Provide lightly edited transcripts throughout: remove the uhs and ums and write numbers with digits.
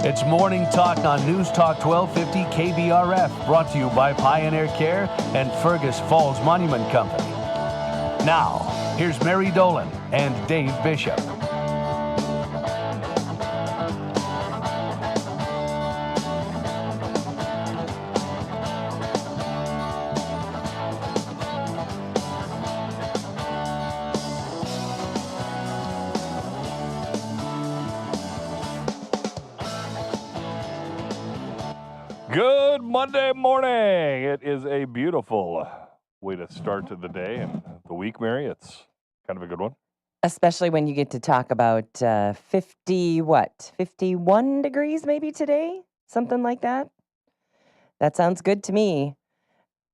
It's Morning Talk on News Talk 1250 KBRF, brought to you by Pioneer Care and Fergus Falls Monument Company. Now, here's Mary Dolan and Dave Bishop. Good Monday morning. It is a beautiful way to start the day and the week, Mary. It's kind of a good one. Especially when you get to talk about 51 degrees maybe today? Something like that? That sounds good to me.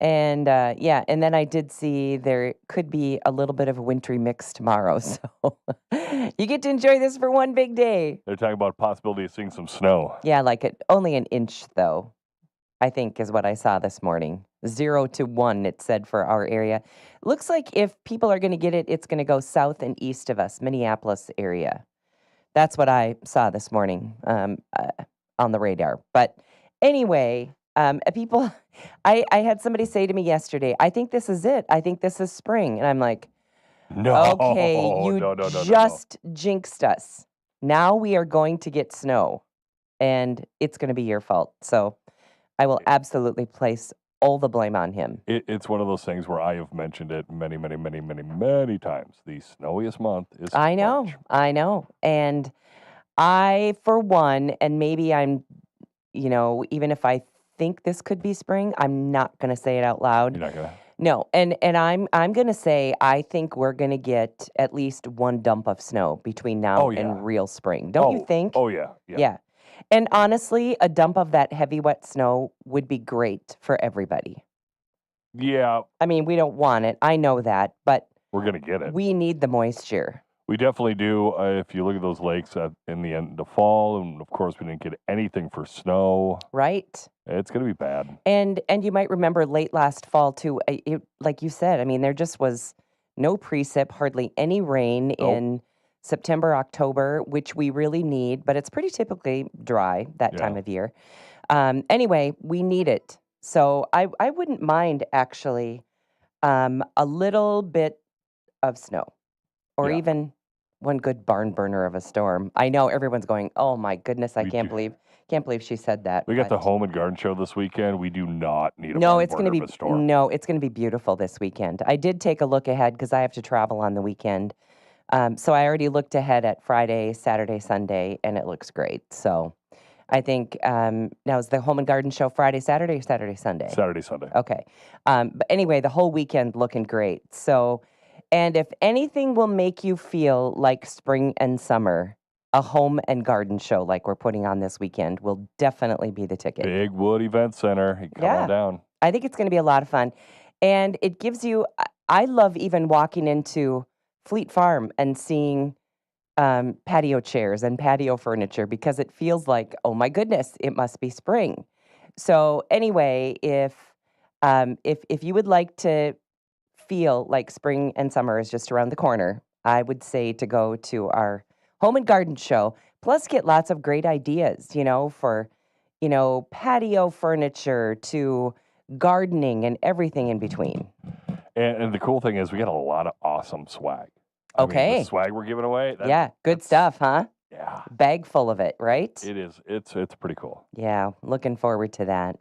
And and then I did see there could be a little bit of a wintry mix tomorrow. So you get to enjoy this for one big day. They're talking about possibility of seeing some snow. Yeah, only an inch though, I think is what I saw this morning. 0 to 1, it said for our area. Looks like if people are going to get it, it's going to go south and east of us, Minneapolis area. That's what I saw this morning on the radar. But anyway, people, I had somebody say to me yesterday, I think this is it. I think this is spring. And I'm like, No. okay, you no. just jinxed us. Now we are going to get snow, and it's going to be your fault. So I will absolutely place all the blame on him. It's one of those things where I have mentioned it many times. The snowiest month is I March. know. And I, for one, and maybe I'm, even if I think this could be spring, I'm not going to say it out loud. You're not going to? No, and I'm going to say I think we're going to get at least one dump of snow between now and real spring. Don't you think? Oh, yeah. Yeah. And honestly, a dump of that heavy, wet snow would be great for everybody. Yeah. I mean, we don't want it. I know that, but we're going to get it. We need the moisture. We definitely do. If you look at those lakes in the end of fall, and of course we didn't get anything for snow. Right. It's going to be bad. And you might remember late last fall too, like you said, I mean, there just was no precip, hardly any rain in September, October, which we really need, but it's pretty typically dry that time of year. Anyway, we need it. So I wouldn't mind actually a little bit of snow or even one good barn burner of a storm. I know everyone's going, oh my goodness, I can't believe she said that. We got the Home and Garden Show this weekend. We do not need a barn burner of a storm. No, it's going to be beautiful this weekend. I did take a look ahead because I have to travel on the weekend. So I already looked ahead at Friday, Saturday, Sunday, and it looks great. So I think now is the Home and Garden Show Friday, Saturday, or Saturday, Sunday? Saturday, Sunday. Okay. But anyway, the whole weekend looking great. So, and if anything will make you feel like spring and summer, a Home and Garden Show like we're putting on this weekend will definitely be the ticket. Big Wood Event Center. Come on down. I think it's going to be a lot of fun. And it gives you, I love even walking into Fleet Farm and seeing patio chairs and patio furniture because it feels like, oh my goodness, it must be spring. So anyway, if you would like to feel like spring and summer is just around the corner, I would say to go to our Home and Garden Show. Plus, get lots of great ideas, for patio furniture to gardening and everything in between. And the cool thing is we got a lot of awesome swag. I mean, the swag we're giving away. Good stuff, huh? Yeah. Bag full of it, right? It is. It's pretty cool. Yeah, looking forward to that.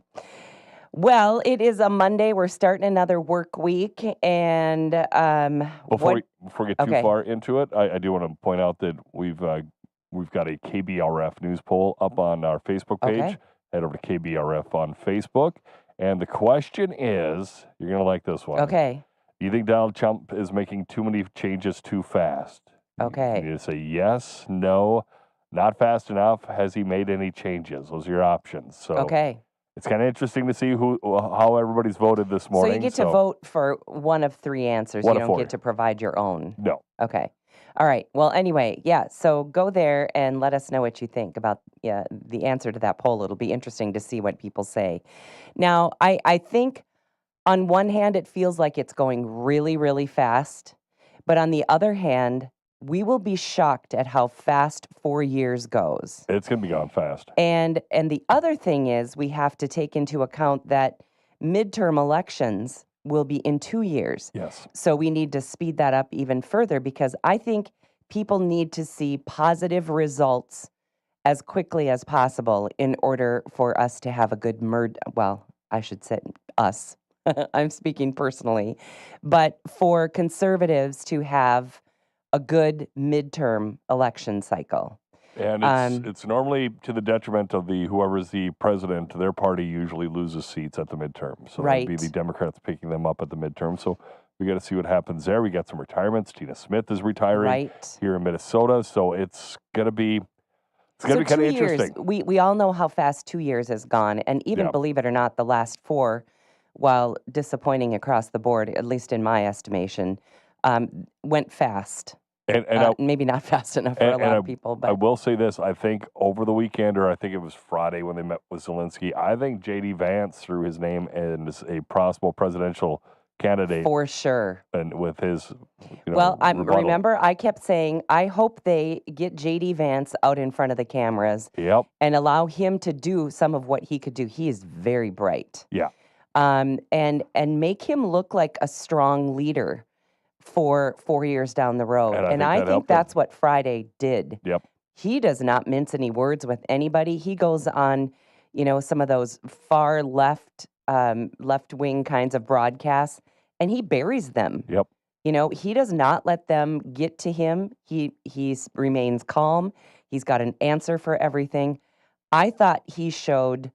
Well, it is a Monday. We're starting another work week, and before we get too far into it, I do want to point out that we've got a KBRF news poll up on our Facebook page. Okay. Head over to KBRF on Facebook, and the question is, you're gonna like this one. Okay. Do you think Donald Trump is making too many changes too fast? Okay. You need to say yes, no, not fast enough. Has he made any changes? Those are your options. So it's kind of interesting to see how everybody's voted this morning. So you get to vote for one of three answers. You don't get to provide your own. No. Okay. All right. Well, anyway, so go there and let us know what you think about the answer to that poll. It'll be interesting to see what people say. Now, I think on one hand, it feels like it's going really, really fast. But on the other hand, we will be shocked at how fast 4 years goes. It's going to be gone fast. And the other thing is we have to take into account that midterm elections will be in 2 years. Yes. So we need to speed that up even further because I think people need to see positive results as quickly as possible in order for us to have a good well, I should say us. I'm speaking personally. But for conservatives to have a good midterm election cycle. And it's normally to the detriment of whoever's the president. Their party usually loses seats at the midterm. So Right. that'd be the Democrats picking them up at the midterm. So we got to see what happens there. We got some retirements. Tina Smith is retiring here in Minnesota. So it's going to be kind of interesting. We all know how fast 2 years has gone. And even believe it or not, the last 4, while disappointing across the board, at least in my estimation, went fast. And maybe not fast enough for a lot of people. But I will say this. I think over the weekend, or I think it was Friday when they met with Zelensky, I think J.D. Vance threw his name as a possible presidential candidate. For sure. And with his, remember, I kept saying, I hope they get J.D. Vance out in front of the cameras and allow him to do some of what he could do. He is very bright. Yeah. And make him look like a strong leader for 4 years down the road. And I think that's what Friday did. Yep. He does not mince any words with anybody. He goes on, some of those far left-wing kinds of broadcasts, and he buries them. Yep. He does not let them get to him. He remains calm. He's got an answer for everything. I thought he showed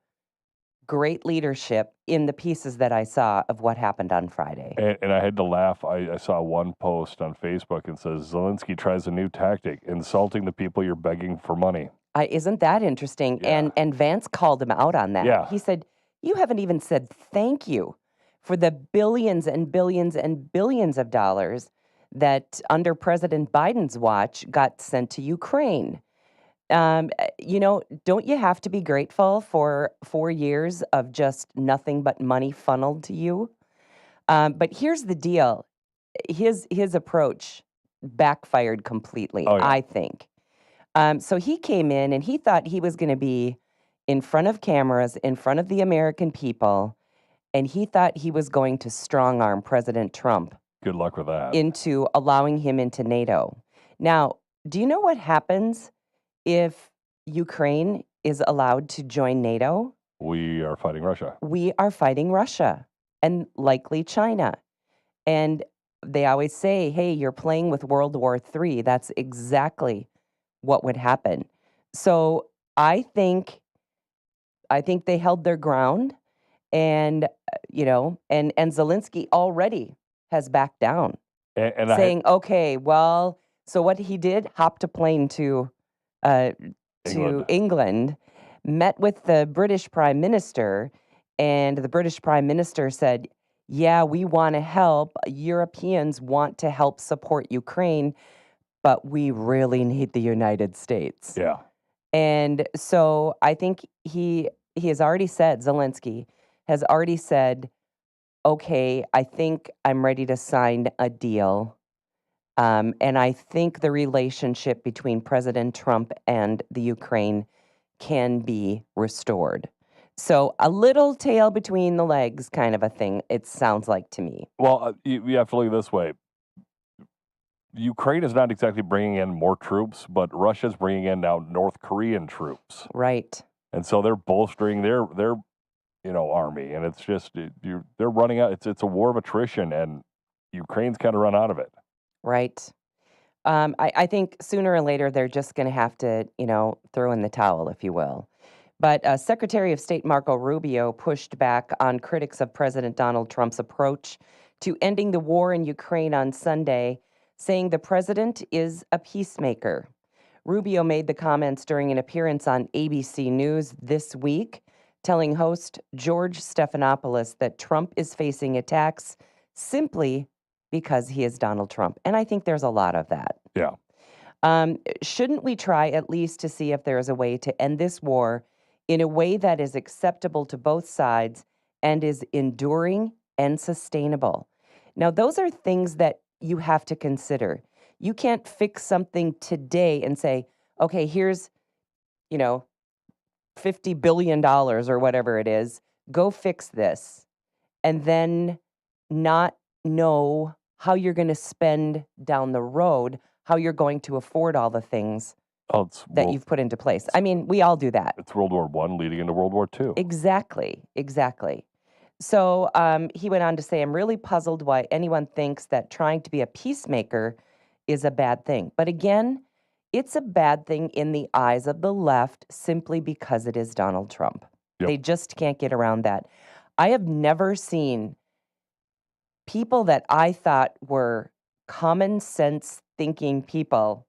great leadership in the pieces that I saw of what happened on Friday. And I had to laugh. I saw one post on Facebook and says, Zelensky tries a new tactic, insulting the people you're begging for money. Isn't that interesting? Yeah. And Vance called him out on that. Yeah. He said, you haven't even said thank you for the billions and billions and billions of dollars that under President Biden's watch got sent to Ukraine. Don't you have to be grateful for 4 years of just nothing but money funneled to you? But here's the deal. His approach backfired completely, I think. So he came in and he thought he was going to be in front of cameras, in front of the American people, and he thought he was going to strong-arm President Trump. Good luck with that. Into allowing him into NATO. Now, do you know what happens if Ukraine is allowed to join NATO? We are fighting Russia. We are fighting Russia and likely China. And they always say, hey, you're playing with World War III. That's exactly what would happen. So I think they held their ground, and and Zelensky already has backed down, and saying, okay, well, so what he did, hopped a plane to England, met with the British Prime Minister, and the British Prime Minister said, yeah, we want to help. Europeans want to help support Ukraine, but we really need the United States. Yeah. And so I think he has already said, Zelensky has already said, okay, I think I'm ready to sign a deal. And I think the relationship between President Trump and the Ukraine can be restored. So a little tail between the legs kind of a thing, it sounds like to me. Well, you have to look this way. Ukraine is not exactly bringing in more troops, but Russia's bringing in now North Korean troops. Right. And so they're bolstering their army, and it's just they're running out. It's a war of attrition, and Ukraine's kind of run out of it. Right. I think sooner or later they're just going to have to, throw in the towel, if you will. But Secretary of State Marco Rubio pushed back on critics of President Donald Trump's approach to ending the war in Ukraine on Sunday, saying the president is a peacemaker. Rubio made the comments during an appearance on ABC News this week, telling host George Stephanopoulos that Trump is facing attacks simply because he is Donald Trump. And I think there's a lot of that. Yeah. Shouldn't we try at least to see if there is a way to end this war in a way that is acceptable to both sides and is enduring and sustainable? Now, those are things that you have to consider, You can't fix something today and say, okay, here's, $50 billion or whatever it is. Go fix this. And then not know how you're going to spend down the road, how you're going to afford all the things that you've put into place. I mean, we all do that. It's World War I leading into World War II. Exactly. So he went on to say, I'm really puzzled why anyone thinks that trying to be a peacemaker is a bad thing. But again, it's a bad thing in the eyes of the left simply because it is Donald Trump. Yep. They just can't get around that. I have never seen people that I thought were common sense thinking people,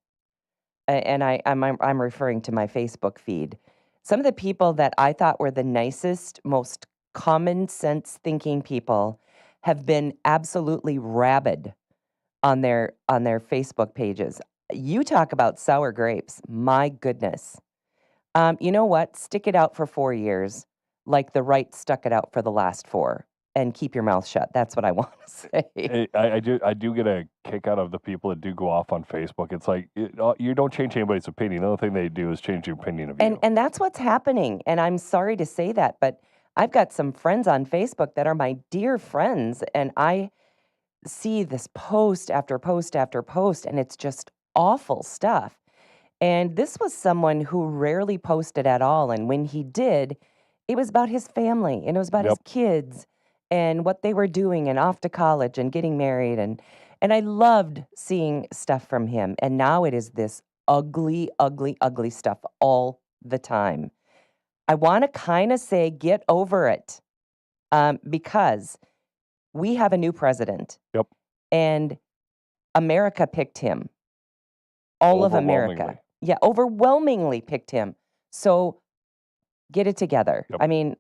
and I'm referring to my Facebook feed. Some of the people that I thought were the nicest, most common sense thinking people have been absolutely rabid on their Facebook pages. You talk about sour grapes. My goodness. You know what? Stick it out for 4 years like the right stuck it out for the last 4. And keep your mouth shut. That's what I want to say. I do get a kick out of the people that do go off on Facebook. It's like, you don't change anybody's opinion. The only thing they do is change the opinion of you. And that's what's happening. And I'm sorry to say that, but I've got some friends on Facebook that are my dear friends, and I see this post after post after post, and it's just awful stuff. And this was someone who rarely posted at all. And when he did, it was about his family, and it was about his kids and what they were doing and off to college and getting married. And I loved seeing stuff from him. And now it is this ugly, ugly, ugly stuff all the time. I want to kind of say, get over it, because we have a new president. Yep. And America picked him. All of America. Yeah, overwhelmingly picked him. So get it together. Yep. I mean,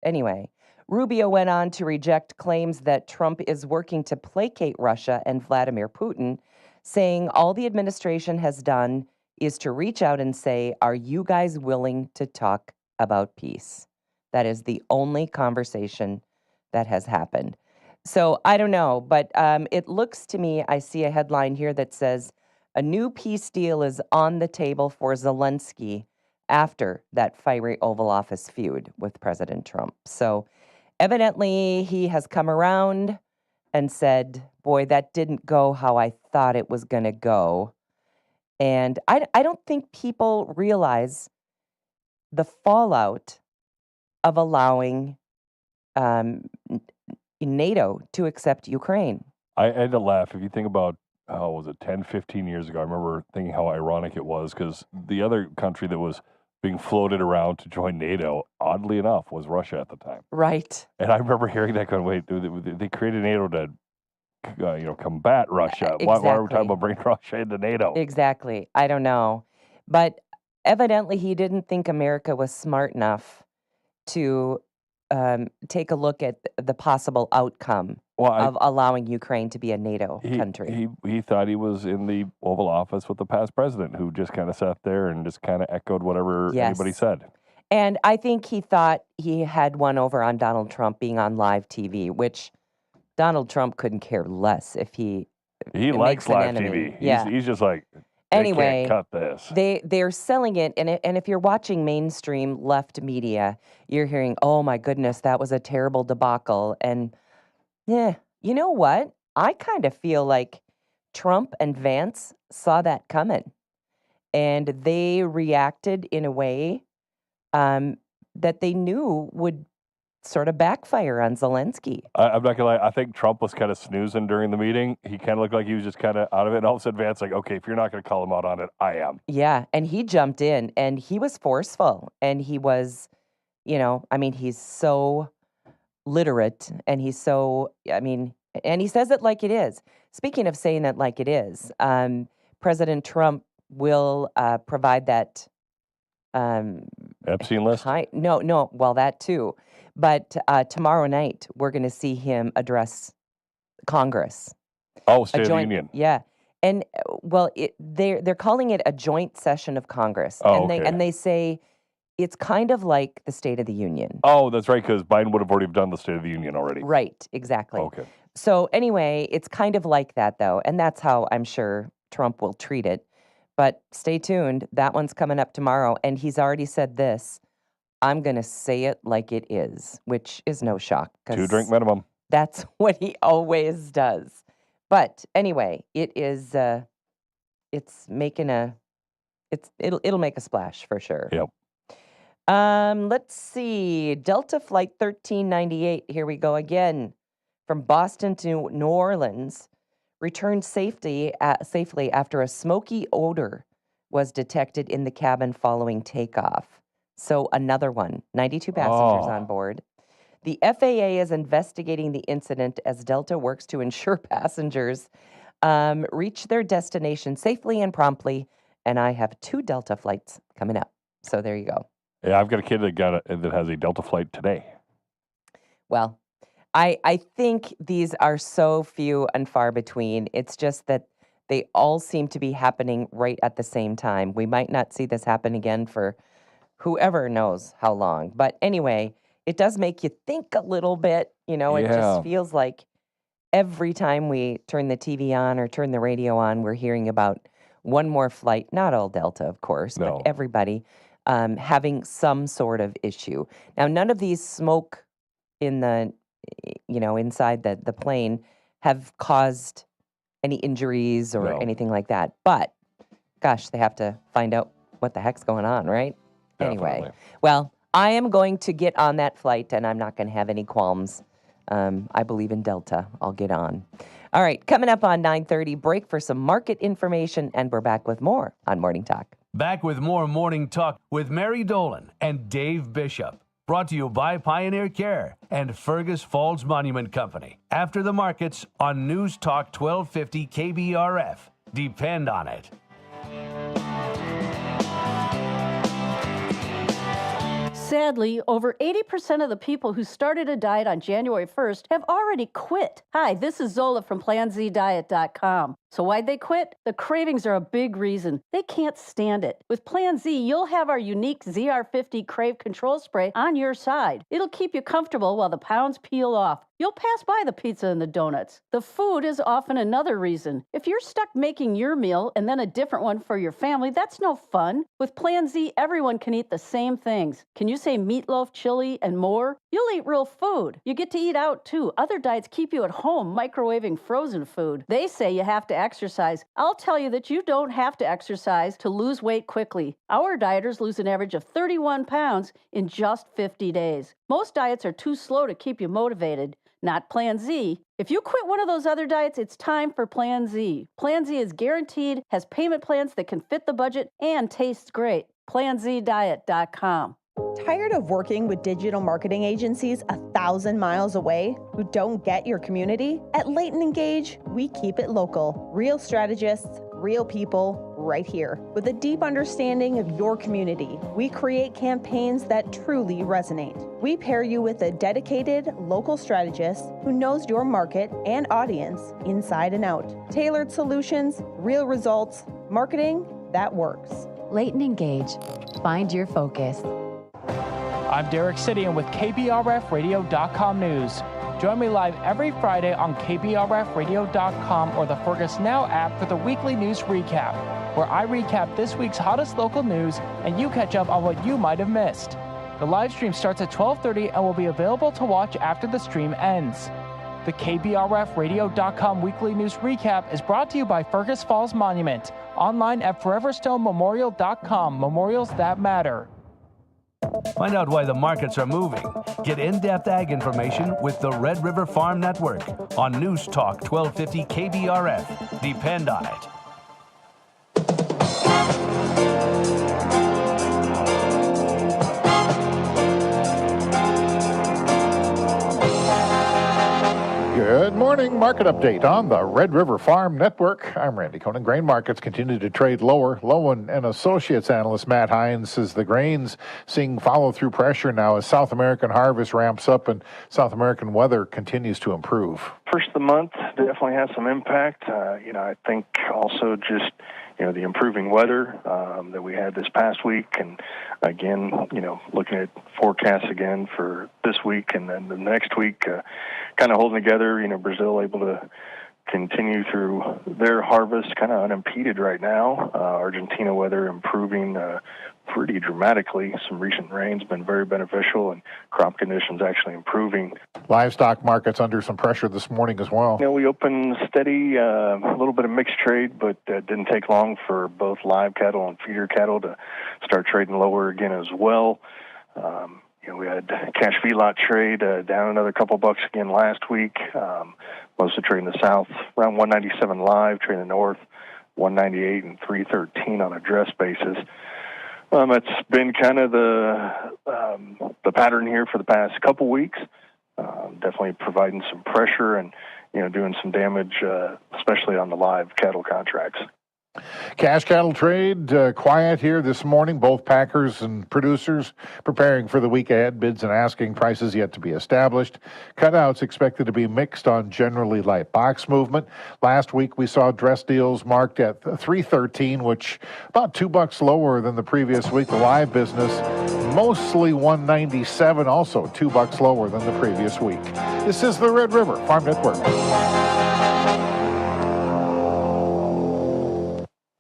anyway. Rubio went on to reject claims that Trump is working to placate Russia and Vladimir Putin, saying all the administration has done is to reach out and say, are you guys willing to talk about peace? That is the only conversation that has happened. So I don't know, but it looks to me, I see a headline here that says, a new peace deal is on the table for Zelensky after that fiery Oval Office feud with President Trump. So evidently, he has come around and said, boy, that didn't go how I thought it was going to go. And I don't think people realize the fallout of allowing NATO to accept Ukraine. I had to laugh. If you think about, was it 10, 15 years ago, I remember thinking how ironic it was because the other country that was being floated around to join NATO, oddly enough, was Russia at the time. Right. And I remember hearing that going, wait, they created NATO to, combat Russia. Exactly. Why are we talking about bringing Russia into NATO? Exactly. I don't know. But evidently he didn't think America was smart enough to take a look at the possible outcome of allowing Ukraine to be a NATO country. He thought he was in the Oval Office with the past president who just kind of sat there and just kind of echoed whatever anybody said. And I think he thought he had one over on Donald Trump being on live TV, which Donald Trump couldn't care less if he likes live TV. Yeah. He's just like, anyway, can't cut this. They're selling it, and if you're watching mainstream left media, you're hearing, oh my goodness, that was a terrible debacle. And yeah, you know what? I kind of feel like Trump and Vance saw that coming, and they reacted in a way that they knew would sort of backfire on Zelensky. I'm not gonna lie. I think Trump was kind of snoozing during the meeting. He kind of looked like he was just kind of out of it. And all of a sudden, Vance like, okay, if you're not gonna call him out on it, I am. Yeah, and he jumped in, and he was forceful, and he was, he's so literate, and he's so, and he says it like it is. Speaking of saying it like it is, President Trump will provide that Epstein list? No, well, that too. But tomorrow night, we're going to see him address Congress. Oh, State of the Union. Yeah. And, they're calling it a joint session of Congress. Oh, and they say it's kind of like the State of the Union. Oh, that's right, because Biden would have already done the State of the Union already. Right, exactly. Okay. So anyway, it's kind of like that, though, and that's how I'm sure Trump will treat it. But stay tuned. That one's coming up tomorrow, and he's already said this. I'm going to say it like it is, which is no shock. 2-drink minimum. That's what he always does. But anyway, it's making it'll make a splash for sure. Yep. Let's see. Delta Flight 1398. Here we go again. From Boston to New Orleans, returned safely after a smoky odor was detected in the cabin following takeoff. So another one, 92 passengers on board. The FAA is investigating the incident as Delta works to ensure passengers reach their destination safely and promptly. And I have 2 Delta flights coming up. So there you go. Yeah, I've got a kid that has a Delta flight today. Well, I think these are so few and far between. It's just that they all seem to be happening right at the same time. We might not see this happen again for whoever knows how long. But anyway, it does make you think a little bit. It just feels like every time we turn the TV on or turn the radio on, we're hearing about one more flight, not all Delta, of course, but everybody having some sort of issue. Now, none of these smoke in the, inside the plane have caused any injuries or anything like that. But, gosh, they have to find out what the heck's going on, right? Definitely. Anyway, well, I am going to get on that flight, and I'm not going to have any qualms. I believe in Delta. I'll get on. All right, coming up on 9:30, break for some market information, and we're back with more on Morning Talk. Back with more Morning Talk with Mary Dolan and Dave Bishop. Brought to you by Pioneer Care and Fergus Falls Monument Company. After the markets on News Talk 1250 KBRF. Depend on it. Sadly, over 80% of the people who started a diet on January 1st have already quit. Hi, this is Zola from PlanZDiet.com. So why'd they quit? The cravings are a big reason. They can't stand it. With Plan Z, you'll have our unique ZR50 Crave Control Spray on your side. It'll keep you comfortable while the pounds peel off. You'll pass by the pizza and the donuts. The food is often another reason. If you're stuck making your meal and then a different one for your family, that's no fun. With Plan Z, everyone can eat the same things. Can you say meatloaf, chili, and more? You'll eat real food. You get to eat out too. Other diets keep you at home microwaving frozen food. They say you have to exercise. I'll tell you that you don't have to exercise to lose weight quickly. Our dieters lose an average of 31 pounds in just 50 days. Most diets are too slow to keep you motivated. Not Plan Z. If you quit one of those other diets, it's time for Plan Z. Plan Z is guaranteed, has payment plans that can fit the budget, and tastes great. PlanZDiet.com. Tired of working with digital marketing agencies 1,000 miles away who don't get your community? At Leighton Engage, we keep it local. Real strategists, real people, right here. With a deep understanding of your community, we create campaigns that truly resonate. We pair you with a dedicated local strategist who knows your market and audience inside and out. Tailored solutions, real results, marketing that works. Leighton Engage. Find your focus. I'm Derek Sidian with KBRFradio.com News. Join me live every Friday on KBRFradio.com or the Fergus Now app for the weekly news recap, where I recap this week's hottest local news and you catch up on what you might have missed. The live stream starts at 12:30 and will be available to watch after the stream ends. The KBRFradio.com weekly news recap is brought to you by Fergus Falls Monument, online at foreverstonememorial.com, memorials that matter. Find out why the markets are moving. Get in-depth ag information with the Red River Farm Network on News Talk 1250 KBRF. Depend on it. Good morning. Market update on the Red River Farm Network. I'm Randy Conan. Grain markets continue to trade lower. Lowen and Associates analyst Matt Hines says the grains seeing follow-through pressure now as South American harvest ramps up and South American weather continues to improve. First of the month definitely has some impact. I think also just the improving weather that we had this past week, and again, looking at forecasts again for this week and then the next week, kind of holding together. Brazil able to continue through their harvest kind of unimpeded right now. Argentina weather improving pretty dramatically. Some recent rains been very beneficial, and crop conditions actually improving. Livestock markets under some pressure this morning as well. We opened steady, a little bit of mixed trade, but it didn't take long for both live cattle and feeder cattle to start trading lower again as well. We had cash feedlot trade down another couple bucks again last week. Most of the trade in the south around 197 live, trade in the north 198 and 313 on a dress basis. It's been kind of the pattern here for the past couple weeks. Definitely providing some pressure and doing some damage, especially on the live cattle contracts. Cash cattle trade quiet here this morning. Both packers and producers preparing for the week ahead. Bids and asking prices yet to be established. Cutouts expected to be mixed on generally light box movement. Last week we saw dress deals marked at $313, which about $2 lower than the previous week. The live business mostly $197, also $2 lower than the previous week. This is the Red River Farm Network.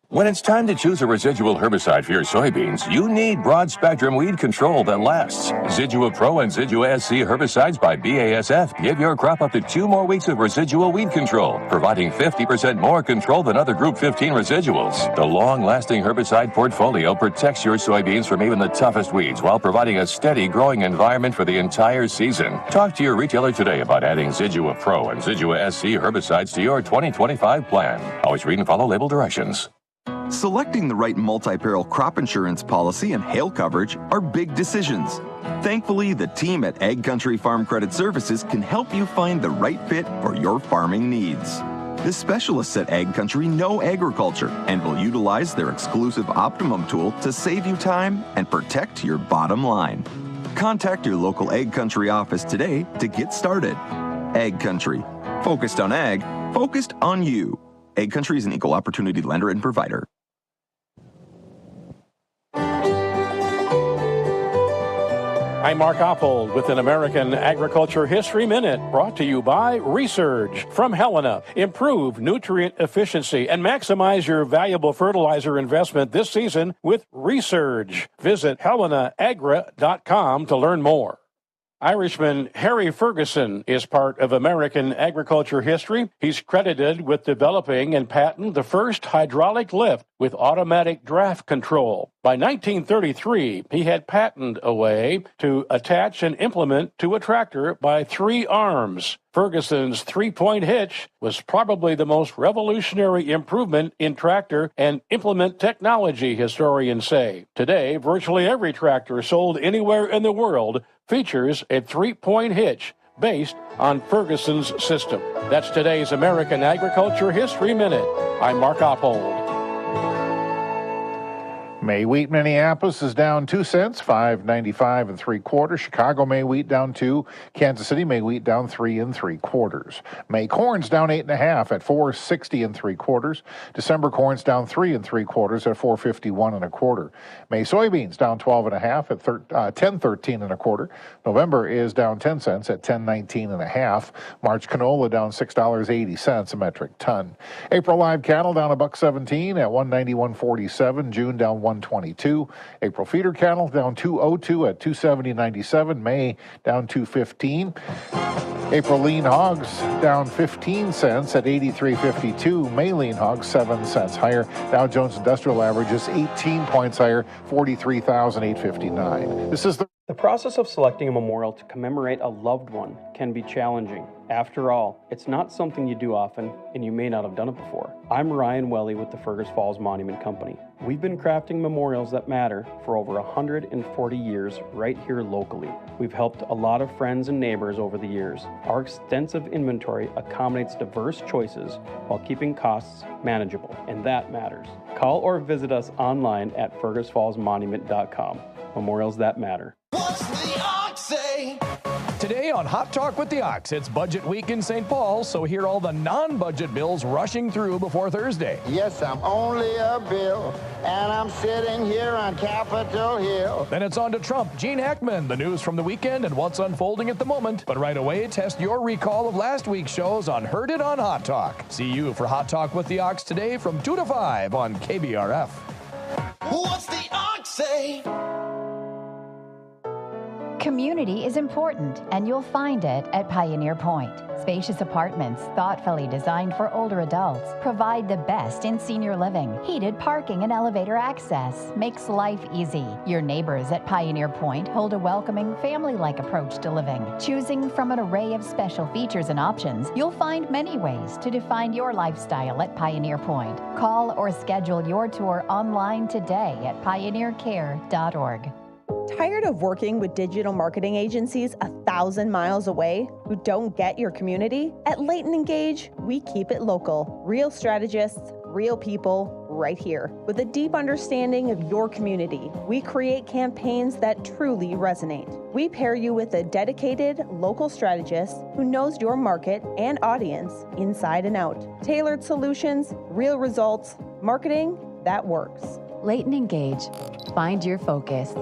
When it's time to choose a residual herbicide for your soybeans, you need broad-spectrum weed control that lasts. Zidua Pro and Zidua SC herbicides by BASF give your crop up to 2 more weeks of residual weed control, providing 50% more control than other Group 15 residuals. The long-lasting herbicide portfolio protects your soybeans from even the toughest weeds while providing a steady growing environment for the entire season. Talk to your retailer today about adding Zidua Pro and Zidua SC herbicides to your 2025 plan. Always read and follow label directions. Selecting the right multi-peril crop insurance policy and hail coverage are big decisions. Thankfully, the team at Ag Country Farm Credit Services can help you find the right fit for your farming needs. The specialists at Ag Country know agriculture and will utilize their exclusive Optimum tool to save you time and protect your bottom line. Contact your local Ag Country office today to get started. Ag Country. Focused on ag, focused on you. Ag Country is an equal opportunity lender and provider. I'm Mark Oppold with an American Agriculture History Minute, brought to you by Resurge from Helena. Improve nutrient efficiency and maximize your valuable fertilizer investment this season with Resurge. Visit helenaagra.com to learn more. Irishman Harry Ferguson is part of American agriculture history. He's credited with developing and patenting the first hydraulic lift with automatic draft control. By 1933, he had patented a way to attach an implement to a tractor by 3 arms. Ferguson's 3-point hitch was probably the most revolutionary improvement in tractor and implement technology, historians say. Today, virtually every tractor sold anywhere in the world features a 3-point hitch based on Ferguson's system. That's today's American Agriculture History Minute. I'm Mark Oppold. May wheat Minneapolis is down 2 cents, $5.95 3/4. Chicago May wheat down 2. Kansas City May wheat down 3 3/4. May corn's down 8.5 at $4.60 3/4. December corn's down 3 3/4 at $4.51 1/4. May soybeans down 12.5 at $10.13 1/4. November is down 10 cents at $10.19 1/2. March canola down $6.80 a metric ton. April live cattle down $1.17 at $191.47. June down $1.22. April feeder cattle down $2.02 at $270.97. May down $2.15. April lean hogs down 15 cents at $83.52. May lean hogs 7 cents higher. Dow Jones Industrial averages 18 points higher, 43,859. This is The process of selecting a memorial to commemorate a loved one can be challenging. After all, it's not something you do often, and you may not have done it before. I'm Ryan Welly with the Fergus Falls Monument Company. We've been crafting memorials that matter for over 140 years right here locally. We've helped a lot of friends and neighbors over the years. Our extensive inventory accommodates diverse choices while keeping costs manageable, and that matters. Call or visit us online at fergusfallsmonument.com. Memorials that matter. What's the ox say? say? Today on Hot Talk with the Ox, it's budget week in St. Paul, so hear all the non-budget bills rushing through before Thursday. Yes, I'm only a bill, and I'm sitting here on Capitol Hill. Then it's on to Trump, Gene Hackman, the news from the weekend and what's unfolding at the moment. But right away, test your recall of last week's shows on Heard It on Hot Talk. See you for Hot Talk with the Ox today from 2 to 5 on KBRF. What's the Ox say? Community is important, and you'll find it at Pioneer Point. Spacious apartments, thoughtfully designed for older adults, provide the best in senior living. Heated parking and elevator access makes life easy. Your neighbors at Pioneer Point hold a welcoming, family-like approach to living. Choosing from an array of special features and options, you'll find many ways to define your lifestyle at Pioneer Point. Call or schedule your tour online today at pioneercare.org. Tired of working with digital marketing agencies 1,000 miles away who don't get your community? At Leighton Engage, we keep it local. Real strategists, real people, right here. With a deep understanding of your community, we create campaigns that truly resonate. We pair you with a dedicated local strategist who knows your market and audience inside and out. Tailored solutions, real results, marketing that works. Leighton Engage. Find your focus.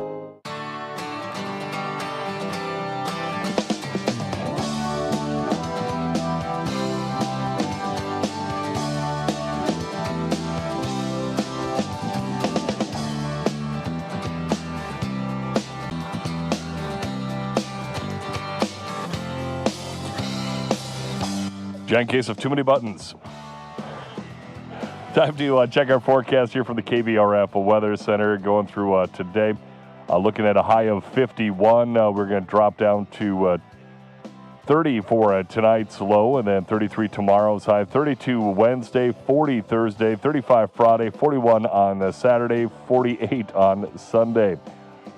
Giant case of too many buttons. Time to check our forecast here from the KBRF Weather Center going through today. Looking at a high of 51. We're going to drop down to 30 for tonight's low, and then 33 tomorrow's high. 32 Wednesday, 40 Thursday, 35 Friday, 41 on Saturday, 48 on Sunday.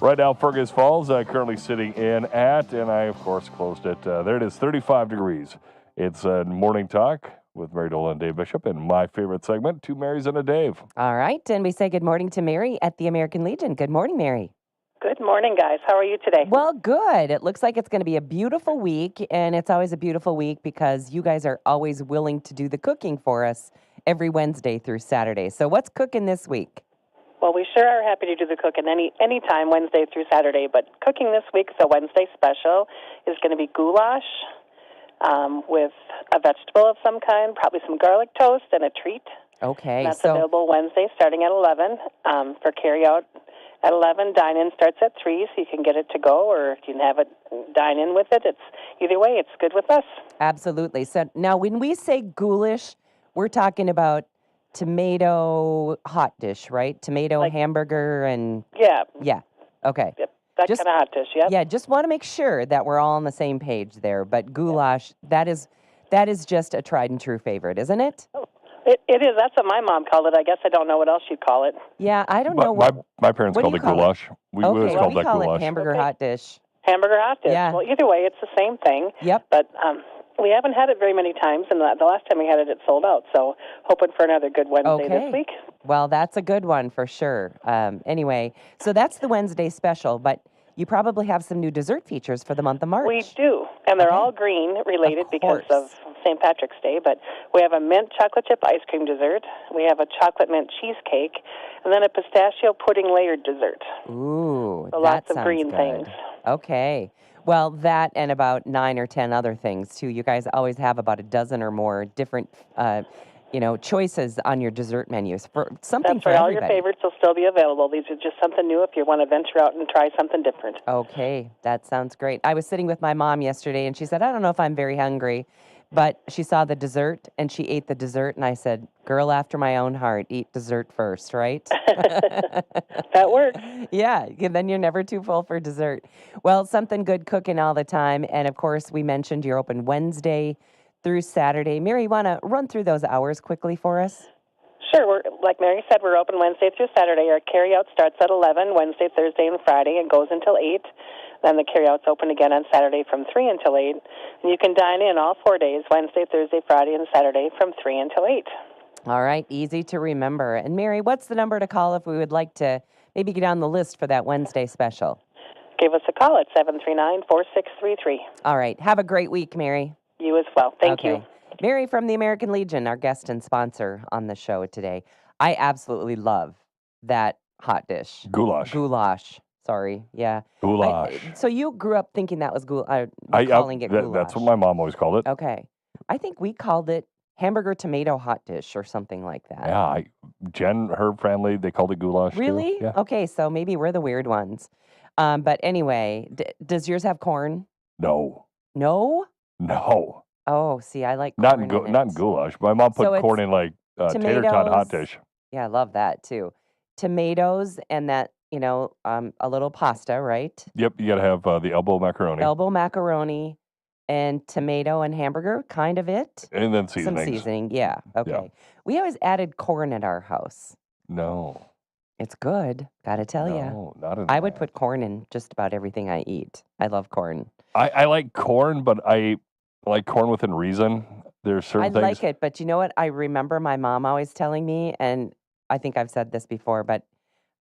Right now, Fergus Falls currently sitting in at, and I, of course, closed it. There it is, 35 degrees. It's Morning Talk with Mary Dolan and Dave Bishop, and my favorite segment, Two Marys and a Dave. All right, and we say good morning to Mary at the American Legion. Good morning, Mary. Good morning, guys. How are you today? Well, good. It looks like it's going to be a beautiful week, and it's always a beautiful week because you guys are always willing to do the cooking for us every Wednesday through Saturday. So what's cooking this week? Well, we sure are happy to do the cooking any time, Wednesday through Saturday, but cooking this week, the Wednesday special, is going to be goulash, with a vegetable of some kind, probably some garlic toast and a treat. Okay. And that's available Wednesday starting at 11 for carry-out at 11. Dine-in starts at 3, so you can get it to go, or you can have it dine-in with it. It's either way, it's good with us. Absolutely. So now when we say goulash, we're talking about tomato hot dish, right? Tomato hamburger and... Yeah. Yeah. Okay. Yep. That kind of hot dish, yep. Yeah, just want to make sure that we're all on the same page there. But goulash, that is just a tried and true favorite, isn't it? Oh, it is. That's what my mom called it. I guess I don't know what else you'd call it. Yeah, I don't know what. My parents called it goulash. We always called that call goulash. it hamburger hot dish. Hamburger hot dish. Yeah. Well, either way, it's the same thing. Yep. But we haven't had it very many times, and the last time we had it, it sold out. So hoping for another good Wednesday this week. Well, that's a good one for sure. Anyway, so that's the Wednesday special, but you probably have some new dessert features for the month of March. We do, and they're all green related because of St. Patrick's Day, but we have a mint chocolate chip ice cream dessert, we have a chocolate mint cheesecake, and then a pistachio pudding layered dessert. Ooh, so lots of green things. Okay. Well, that and about 9 or 10 other things, too. You guys always have about a dozen or more different choices on your dessert menus for something That's for right. everybody. All your favorites will still be available. These are just something new if you want to venture out and try something different. Okay, that sounds great. I was sitting with my mom yesterday, and she said, I don't know if I'm very hungry, but she saw the dessert, and she ate the dessert, and I said, girl after my own heart, eat dessert first, right? That works. Yeah, then you're never too full for dessert. Well, something good cooking all the time, and of course, we mentioned you're open Wednesday through Saturday. Mary, you want to run through those hours quickly for us? Sure. Like Mary said, we're open Wednesday through Saturday. Our carryout starts at 11, Wednesday, Thursday, and Friday, and goes until 8. Then the carryout's open again on Saturday from 3 until 8. And you can dine in all 4 days, Wednesday, Thursday, Friday, and Saturday from 3 until 8. All right, easy to remember. And Mary, what's the number to call if we would like to maybe get on the list for that Wednesday special? give us a call at 739-4633. All right. Have a great week, Mary. You as well. Thank you. Mary from the American Legion, our guest and sponsor on the show today. I absolutely love that hot dish. Goulash. Sorry. Yeah. Goulash. So you grew up thinking that was goulash, calling it goulash. That's what my mom always called it. Okay. I think we called it hamburger tomato hot dish or something like that. Yeah. Jen, her family, they called it goulash. Really? Too. Yeah. Okay. So maybe we're the weird ones. But anyway, does yours have corn? No. No? No. Oh, see, I like Not corn in goulash. My mom put corn in like tater tot hot dish. Yeah, I love that too. Tomatoes and that, a little pasta, right? Yep, you got to have the elbow macaroni. Elbow macaroni and tomato and hamburger, kind of it. And then seasonings. Some seasoning, yeah. Okay. Yeah. We always added corn at our house. No. It's good, gotta tell you. No, not in I would put corn in just about everything I eat. I love corn. I like corn, but I like corn within reason. There's certain things. I like it, but you know what? I remember my mom always telling me, and I think I've said this before, but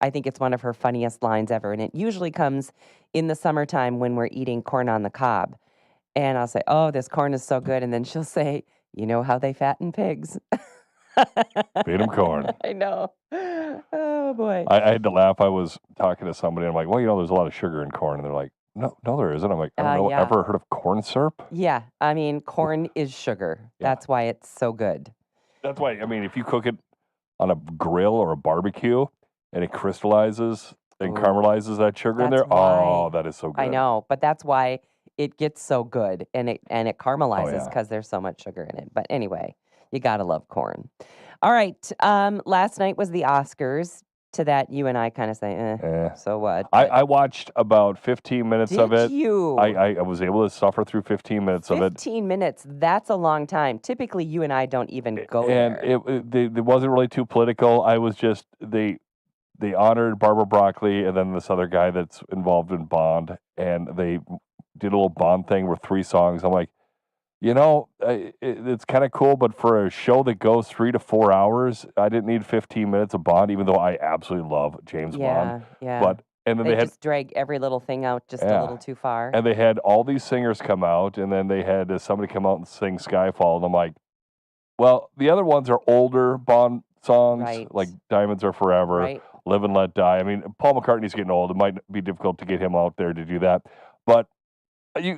I think it's one of her funniest lines ever. And it usually comes in the summertime when we're eating corn on the cob. And I'll say, oh, this corn is so good. And then she'll say, you know how they fatten pigs? Feed them corn. I know. Oh, boy. I had to laugh. I was talking to somebody, and I'm like, well, there's a lot of sugar in corn. And they're like, no, there isn't. I'm like, I don't know, yeah. ever heard of corn syrup? Yeah. I mean, corn is sugar. Yeah. That's why it's so good. That's why, if you cook it on a grill or a barbecue and it crystallizes and caramelizes that sugar in there, that is so good. I know, but that's why it gets so good and it caramelizes because there's so much sugar in it. But anyway, you got to love corn. All right. Last night was the Oscars. To that, you and I kind of say, so what? I watched about 15 minutes of it. Did you? I was able to suffer through 15 minutes of it. 15 minutes, that's a long time. Typically, you and I don't even go there. And it wasn't really too political. I was just, they honored Barbara Broccoli and then this other guy that's involved in Bond. And they did a little Bond thing with 3 songs. I'm like, it's kind of cool, but for a show that goes 3 to 4 hours, I didn't need 15 minutes of Bond, even though I absolutely love James Bond. Yeah. And then they had just drag every little thing out just a little too far. And they had all these singers come out, and then they had somebody come out and sing Skyfall, and I'm like, well, the other ones are older Bond songs, like Diamonds Are Forever, Live and Let Die. Paul McCartney's getting old. It might be difficult to get him out there to do that. But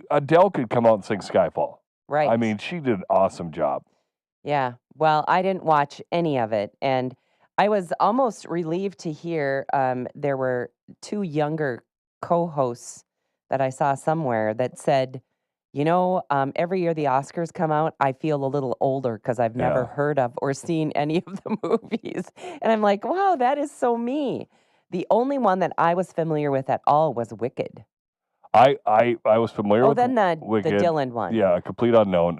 Adele could come out and sing Skyfall. Right. She did an awesome job. Yeah. Well, I didn't watch any of it. And I was almost relieved to hear there were 2 younger co-hosts that I saw somewhere that said, every year the Oscars come out, I feel a little older because I've never heard of or seen any of the movies. And I'm like, wow, that is so me. The only one that I was familiar with at all was Wicked. I was familiar with then the Wicked. Dylan one. Yeah, a complete unknown.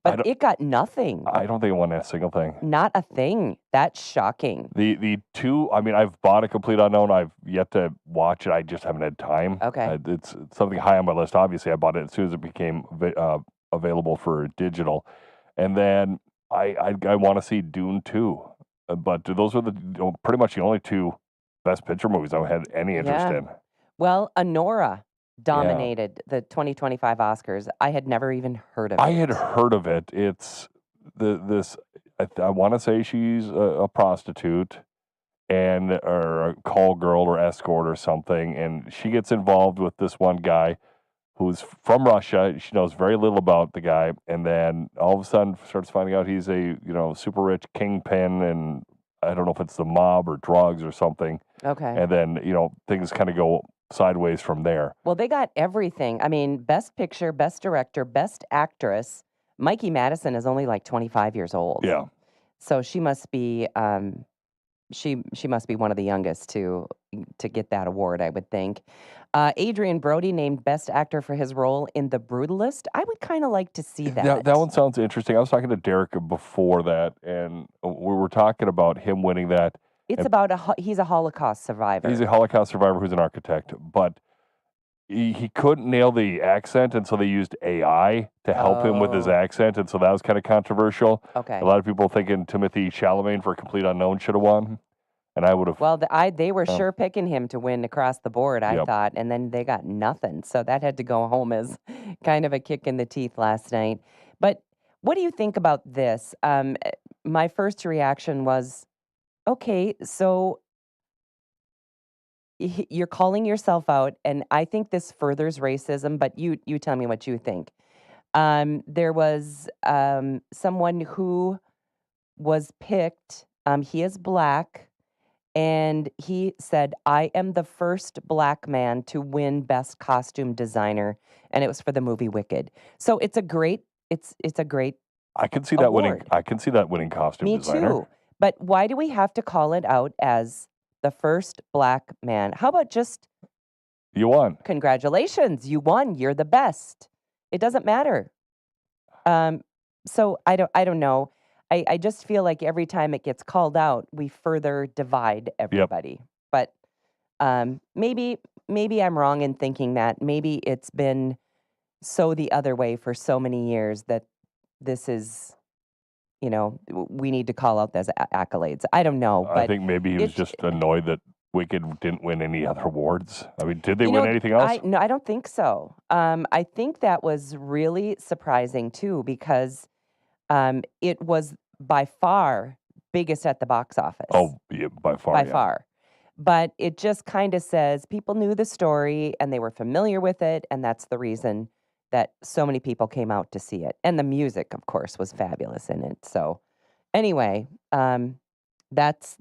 But it got nothing. I don't think it won a single thing. Not a thing. That's shocking. The 2, I've bought a complete unknown. I've yet to watch it. I just haven't had time. Okay. It's something high on my list. Obviously, I bought it as soon as it became available for digital. And then I want to see Dune 2. But those are pretty much the only 2 Best Picture movies I had any interest in. Well, Anora dominated the 2025 Oscars. I had never even heard of it. I had heard of it. It's I want to say she's a prostitute or a call girl or escort or something, and she gets involved with this one guy who's from Russia. She knows very little about the guy, and then all of a sudden starts finding out he's a super rich kingpin, and I don't know if it's the mob or drugs or something. Okay. And then things kind of go sideways from there. Well, they got everything. Best Picture, Best Director, Best Actress. Mikey Madison is only like 25 years old. Yeah. So she must be she must be one of the youngest to get that award, I would think. Adrian Brody named Best Actor for his role in The Brutalist. I would kind of like to see that. That one sounds interesting. I was talking to Derek before that, and we were talking about him winning that. It's about he's a Holocaust survivor. He's a Holocaust survivor who's an architect, but he couldn't nail the accent, and so they used AI to help him with his accent, and so that was kind of controversial. Okay. A lot of people thinking Timothée Chalamet for Complete Unknown should have won. and I would have. Well, they were sure picking him to win across the board, I Yep. thought, and then they got nothing. So that had to go home as kind of a kick in the teeth last night. But what do you think about this? My first reaction was, okay, so you're calling yourself out, and I think this furthers racism, but you tell me what you think. There was someone who was picked, he is black, and he said, I am the first black man to win Best Costume Designer, and it was for the movie Wicked. So it's a great I can see that winning. award. I can see that winning costume Me designer. too. But why do we have to call it out as the first black man? How about just You won. congratulations, you won, you're the best. It doesn't matter. So I don't know. I just feel like every time it gets called out, we further divide everybody. But maybe I'm wrong in thinking that. Maybe it's been so the other way for so many years that this is, we need to call out those accolades. I don't know. I But think maybe he was just annoyed that Wicked didn't win any other awards. I mean, did they You win know, anything else? No, I don't think so. I think that was really surprising too, because it was by far biggest at the box office. Oh, yeah, by far. By yeah. far. But it just kind of says people knew the story and they were familiar with it, and that's the reason that so many people came out to see it. And the music, of course, was fabulous in it. So anyway, that's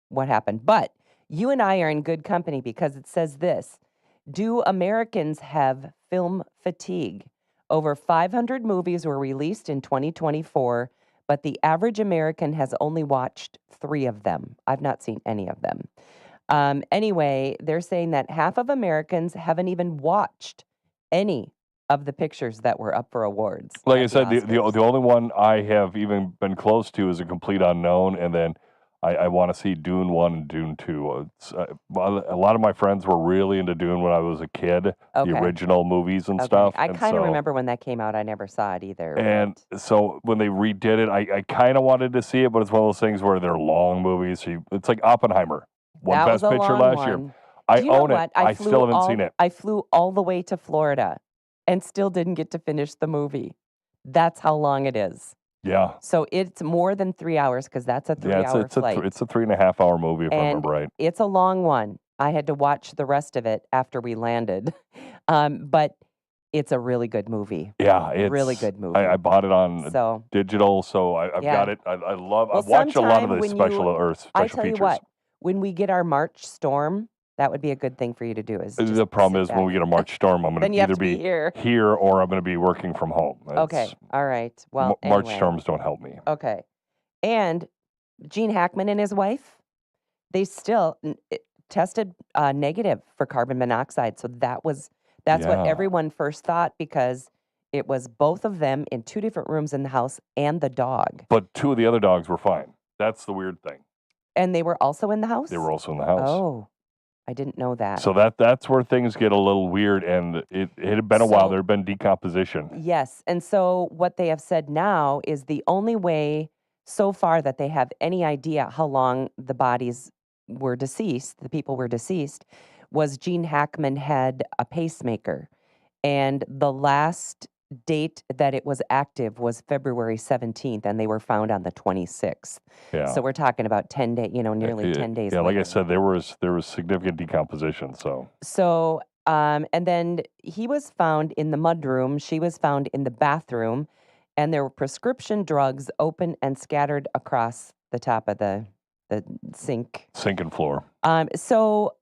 what happened. But you and I are in good company because it says this: do Americans have film fatigue? Over 500 movies were released in 2024, but the average American has only watched 3 of them. I've not seen any of them. Anyway, they're saying that half of Americans haven't even watched any of the pictures that were up for awards. Like I at said, the Oscars. only one I have even been close to is A Complete Unknown, and then I want to see Dune 1 and Dune 2. Well, a lot of my friends were really into Dune when I was a kid, Okay. the original movies and Okay. stuff. I and kind of so- remember when that came out. I never saw it either. And so when they redid it, I kind of wanted to see it, but it's one of those things where they're long movies. So it's like Oppenheimer, won That Best was a Picture long last year. one. I Do you know own it. what? I flew still haven't all- seen it. I flew all the way to Florida and still didn't get to finish the movie. That's how long it is. Yeah. So it's more than 3 hours because that's a 3-hour flight. It's a 3.5 hour movie if I And remember right. it's a long one. I had to watch the rest of it after we landed. But it's a really good movie. Yeah, it's really good movie. I bought it on So- digital, so I've Yeah. got it. I love. Well, I've watched a lot of sometime the when special I special tell features. you what, when we get our March storm, that would be a good thing for you to do. Is The just problem sit is when we back. get a March storm, I'm going Then to you have either to be here. or I'm going to be working from home. Okay. All right. Well, March anyway. storms don't help me. Okay. And Gene Hackman and his wife, they still tested negative for carbon monoxide. So that's what Yeah. everyone first thought, because it was both of them in 2 different rooms in the house and the dog. But 2 of the other dogs were fine. That's the weird thing. And they were also in the house? They were also in the house. Oh, I didn't know that. So that's where things get a little weird, and it had been a while. So- There had been decomposition. Yes. And so what they have said now is the only way so far that they have any idea how long the bodies were deceased, the people were deceased, was Gene Hackman had a pacemaker. And the last date that it was active was February 17th, and they were found on the 26th. Yeah. So we're talking about 10 days, nearly 10 days Yeah, like I later. said, there was significant decomposition. So, and then he was found in the mudroom. She was found in the bathroom, and there were prescription drugs open and scattered across the top of the sink. Sink and floor. So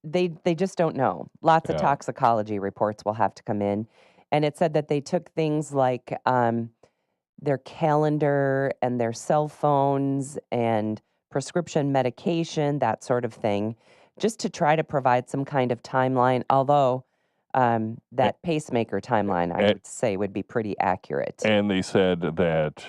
they just don't know. Lots of Yeah. toxicology reports will have to come in, and it said that they took things like their calendar and their cell phones and prescription medication, that sort of thing, just to try to provide some kind of timeline, although that pacemaker timeline, I would say, would be pretty accurate. And they said that,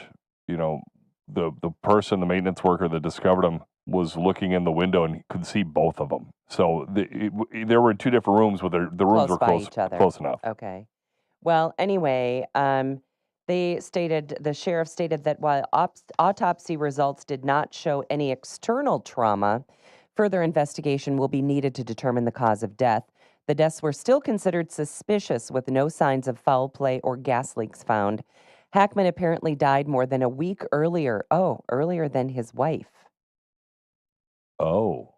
the person, the maintenance worker that discovered them, was looking in the window and could see both of them. So there were 2 different rooms, but the rooms were by close, each other. close enough. Okay. Well, anyway, The sheriff stated that while autopsy results did not show any external trauma, further investigation will be needed to determine the cause of death. The deaths were still considered suspicious with no signs of foul play or gas leaks found. Hackman apparently died more than a week earlier. Oh, earlier than his wife. Oh.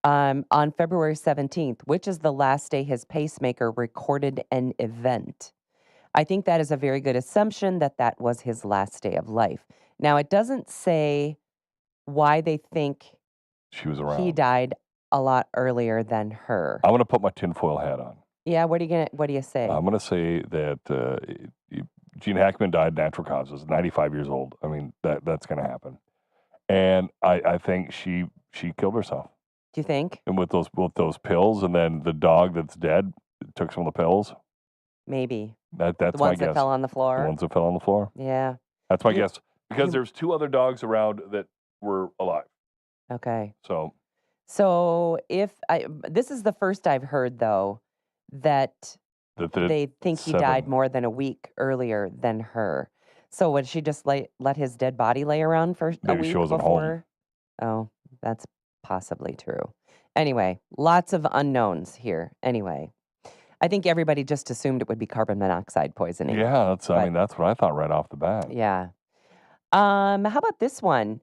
On February 17th, which is the last day his pacemaker recorded an event. I think that is a very good assumption that that was his last day of life. Now, it doesn't say why they think She was around. he died a lot earlier than her. I'm going to put my tinfoil hat on. Yeah, what do you say? I'm going to say that Gene Hackman died natural causes, 95 years old. I mean, that's going to happen. And I think she killed herself. Do you think? And with those pills, and then the dog that's dead took some of the pills. Maybe. That's the my ones guess. that fell on the floor. The ones that fell on the floor. Yeah. That's my guess. Because there's 2 other dogs around that were alive. Okay. So this is the first I've heard though that they think he died more than a week earlier than her. So would she just let his dead body lay around for a week before? Oh, that's possibly true. Anyway, lots of unknowns here. Anyway, I think everybody just assumed it would be carbon monoxide poisoning. yeah, that's what I thought right off the bat. Yeah. How about this one?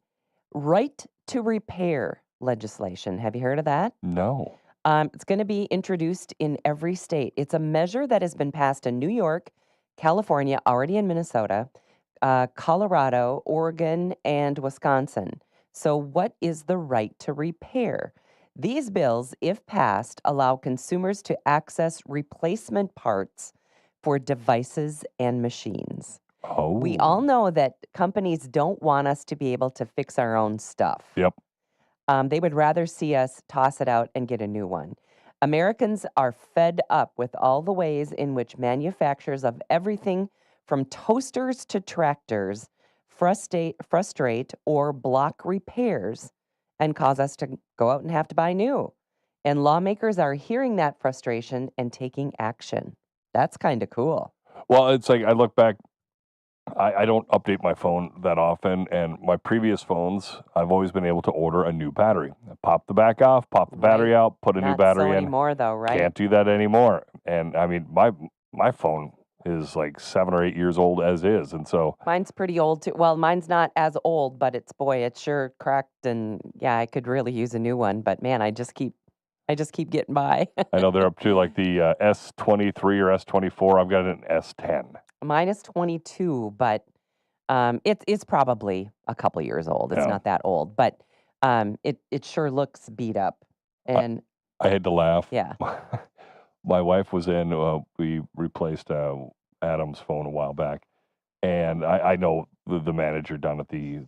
Right to repair legislation. Have you heard of that? No. It's going to be introduced in every state. It's a measure that has been passed in New York, California, already in Minnesota, Colorado, Oregon, and Wisconsin. So what is the right to repair? These bills, if passed, allow consumers to access replacement parts for devices and machines. Oh. We all know that companies don't want us to be able to fix our own stuff. Yep. They would rather see us toss it out and get a new one. Americans are fed up with all the ways in which manufacturers of everything from toasters to tractors frustrate or block repairs and cause us to go out and have to buy new. And lawmakers are hearing that frustration and taking action. That's kind of cool. Well, it's like I look back, I don't update my phone that often, and my previous phones, I've always been able to order a new battery. Pop the back off, pop the battery out, put a new battery in. Not so anymore, though, right? Can't do that anymore. And I mean, my phone is like 7 or 8 years old as is, and so mine's pretty old too. Well, mine's not as old, but it's sure cracked, and yeah, I could really use a new one. But man, I just keep getting by. I know they're up to like the S23 or S24. I've got an S10. Mine is 22, but it's probably a couple years old. It's not that old, but it sure looks beat up. And I had to laugh. Yeah. My wife was in. We replaced Adam's phone a while back, and I know the manager down at the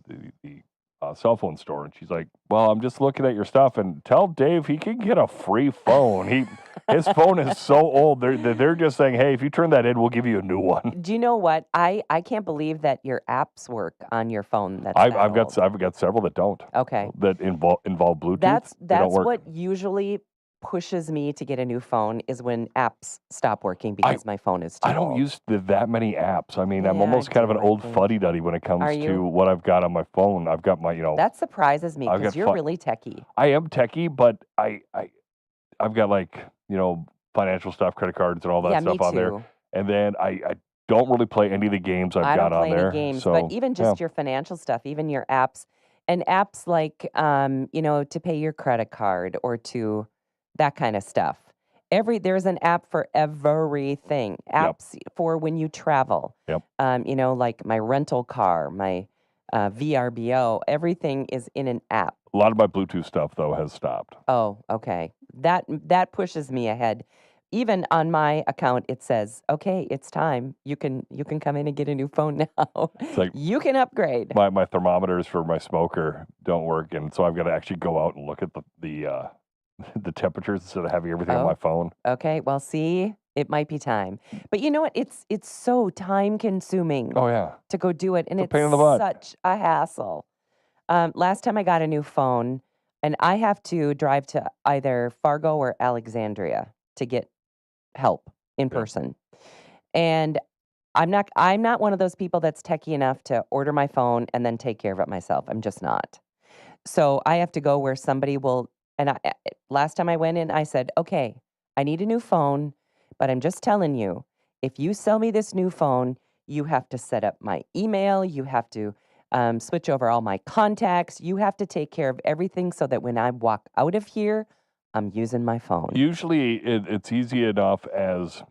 cell phone store, and she's like, "Well, I'm just looking at your stuff, and tell Dave he can get a free phone. His phone is so old. They're just saying, hey, if you turn that in, we'll give you a new one." Do you know what? I can't believe that your apps work on your phone. I've got several that don't. Okay. That involve Bluetooth. That's don't work. what usually pushes me to get a new phone is when apps stop working because my phone is too I don't old. use that many apps. I mean, I'm Yeah, almost I kind of do, an I old think. fuddy-duddy when it comes Are to you? what I've got on my phone. I've got my, That surprises me I've because got you're fun- really techie. I am techie, but I've got like, financial stuff, credit cards and all that Yeah, stuff me on there. too. And then I don't really play any of the games I've I got don't play on there. any games, so, but even just your financial stuff, even your apps, and apps like to pay your credit card or to that kind of stuff. There's an app for everything. Apps for when you travel. Yep. Like my rental car, my VRBO, everything is in an app. A lot of my Bluetooth stuff though has stopped. Oh, okay. That pushes me ahead. Even on my account, it says, "Okay, it's time. You can come in and get a new phone now. It's like you can upgrade." my thermometers for my smoker don't work, and so I've got to actually go out and look at the temperatures instead of having everything on my phone. Okay, well, see, it might be time. But you know what? It's so time consuming. Oh yeah. To go do it, and It's a it's pain in the butt. such a hassle. Last time I got a new phone, and I have to drive to either Fargo or Alexandria to get help in person. And I'm not one of those people that's techie enough to order my phone and then take care of it myself. I'm just not. So I have to go where somebody will. And last time I went in, I said, okay, I need a new phone, but I'm just telling you, if you sell me this new phone, you have to set up my email. You have to switch over all my contacts. You have to take care of everything so that when I walk out of here, I'm using my phone. Usually it's easy enough as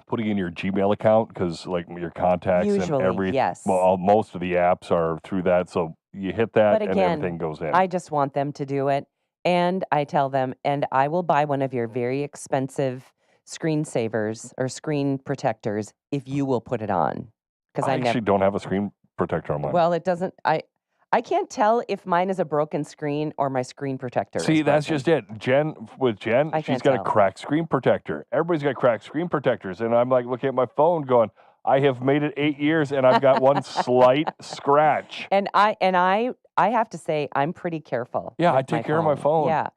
putting in your Gmail account because like your contacts Usually, and every yes. well, most of the apps are through that. So you hit that But and again, everything goes in. I just want them to do it. And I tell them, and I will buy one of your very expensive screensavers or screen protectors if you will put it on. Because I actually don't have a screen protector on mine. Well, it doesn't. I can't tell if mine is a broken screen or my screen protector. See, is that's broken. just it. Jen, I she's can't got tell. a cracked screen protector. Everybody's got cracked screen protectors. And I'm like looking at my phone going, I have made it 8 years and I've got one slight scratch. And I have to say I'm pretty careful. Yeah, I with take care of my phone. Yeah.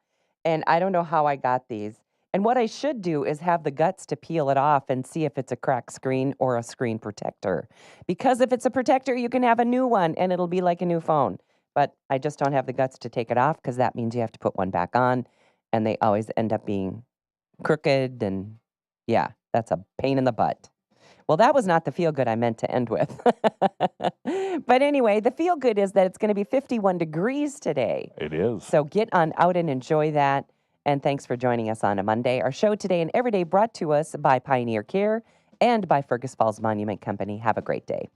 And I don't know how I got these. And what I should do is have the guts to peel it off and see if it's a cracked screen or a screen protector. Because if it's a protector, you can have a new one and it'll be like a new phone. But I just don't have the guts to take it off because that means you have to put one back on and they always end up being crooked. And yeah, that's a pain in the butt. Well, that was not the feel good I meant to end with. But anyway, the feel good is that it's going to be 51 degrees today. It is. So get on out and enjoy that. And thanks for joining us on a Monday. Our show today and every day brought to us by Pioneer Care and by Fergus Falls Monument Company. Have a great day.